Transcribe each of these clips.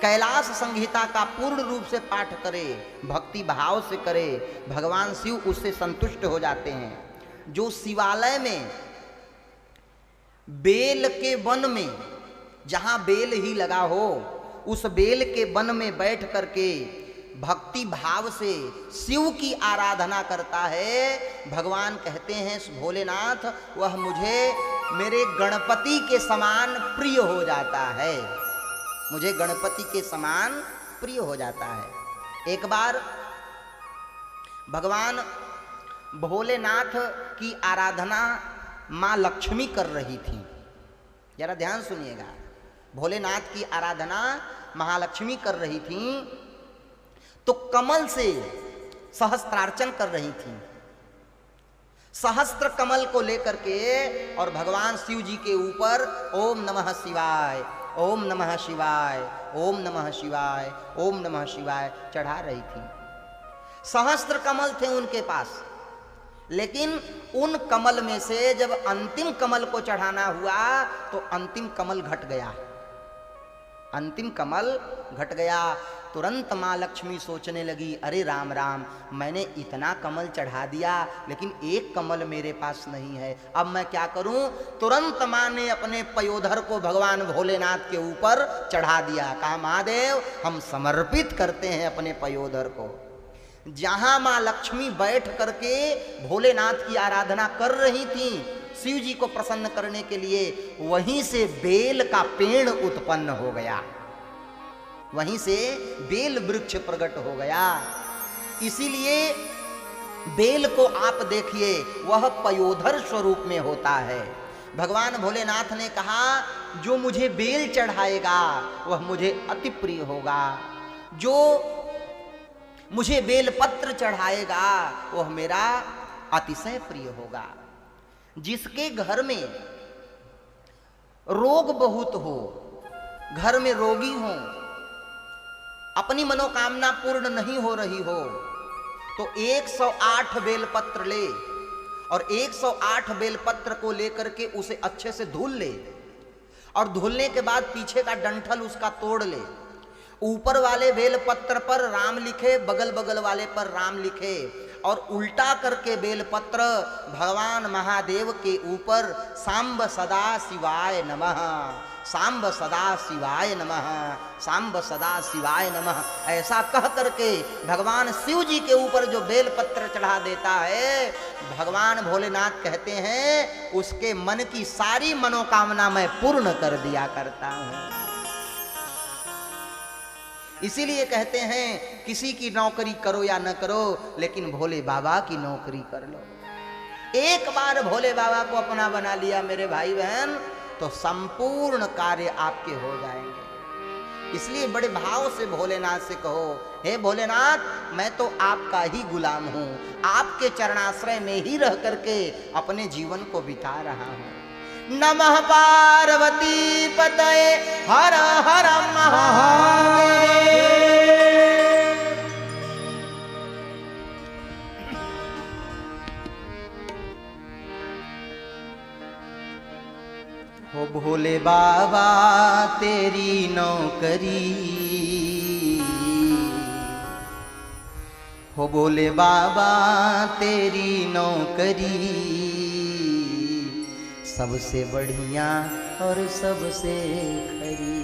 कैलाश संहिता का पूर्ण रूप से पाठ करे, भक्ति भाव से करे, भगवान शिव उससे संतुष्ट हो जाते हैं। जो शिवालय में बेल के वन में, जहां बेल ही लगा हो, उस बेल के वन में बैठ करके भक्ति भाव से शिव की आराधना करता है, भगवान कहते हैं भोलेनाथ वह मुझे मेरे गणपति के समान प्रिय हो जाता है, मुझे गणपति के समान प्रिय हो जाता है। एक बार भगवान भोलेनाथ की आराधना माँ लक्ष्मी कर रही थी। जरा ध्यान सुनिएगा, भोलेनाथ की आराधना महालक्ष्मी कर रही थी, तो कमल से सहस्त्रार्चन कर रही थी। सहस्त्र कमल को लेकर के और भगवान शिव जी के ऊपर ओम नमः शिवाय, ओम नमः शिवाय, ओम नमः शिवाय, ओम नमः शिवाय चढ़ा रही थी। सहस्त्र कमल थे उनके पास, लेकिन उन कमल में से जब अंतिम कमल को चढ़ाना हुआ तो अंतिम कमल घट गया, अंतिम कमल घट गया। तुरंत माँ लक्ष्मी सोचने लगी, अरे राम राम, मैंने इतना कमल चढ़ा दिया लेकिन एक कमल मेरे पास नहीं है, अब मैं क्या करूं। तुरंत माँ ने अपने पयोधर को भगवान भोलेनाथ के ऊपर चढ़ा दिया, कहा महादेव हम समर्पित करते हैं अपने पयोधर को। जहां माँ लक्ष्मी बैठ करके भोलेनाथ की आराधना कर रही थी शिव जी को प्रसन्न करने के लिए, वहीं से बेल का पेड़ उत्पन्न हो गया, वहीं से बेल वृक्ष प्रकट हो गया। इसीलिए बेल को आप देखिए, वह पयोधर स्वरूप में होता है। भगवान भोलेनाथ ने कहा जो मुझे बेल चढ़ाएगा वह मुझे अति प्रिय होगा, जो मुझे बेलपत्र चढ़ाएगा वह मेरा अतिशय प्रिय होगा। जिसके घर में रोग बहुत हो, घर में रोगी हो, अपनी मनोकामना पूर्ण नहीं हो रही हो, तो 108 बेलपत्र ले और 108 बेलपत्र को लेकर के उसे अच्छे से धुल ले, और धुलने के बाद पीछे का डंठल उसका तोड़ ले। ऊपर वाले बेलपत्र पर राम लिखे, बगल बगल वाले पर राम लिखे, और उल्टा करके बेलपत्र भगवान महादेव के ऊपर सांब सदा शिवाय नमः, सांब सदा शिवाय नमः, सांब सदा शिवाय नमः, ऐसा कह करके भगवान शिव जी के ऊपर जो बेलपत्र चढ़ा देता है, भगवान भोलेनाथ कहते हैं उसके मन की सारी मनोकामना मैं पूर्ण कर दिया करता हूं। इसीलिए कहते हैं किसी की नौकरी करो या न करो, लेकिन भोले बाबा की नौकरी कर लो। एक बार भोले बाबा को अपना बना लिया मेरे भाई बहन, तो संपूर्ण कार्य आपके हो जाएंगे। इसलिए बड़े भाव से भोलेनाथ से कहो, हे भोलेनाथ मैं तो आपका ही गुलाम हूं, आपके चरणाश्रय में ही रह करके अपने जीवन को बिता रहा हूं। नमः पार्वती पतये हर हर महादेव। हो भोले बाबा तेरी नौकरी, हो भोले बाबा तेरी नौकरी, सबसे बढ़िया और सबसे खरी।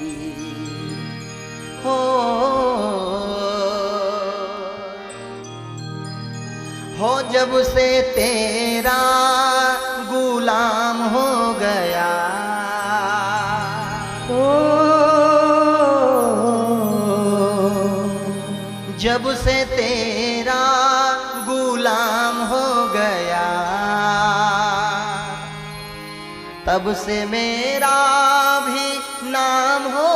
हो जब से तेरा गुलाम हो गया, जब से तेरा गुलाम हो गया, तब से मेरा भी नाम हो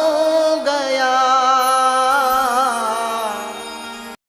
गया।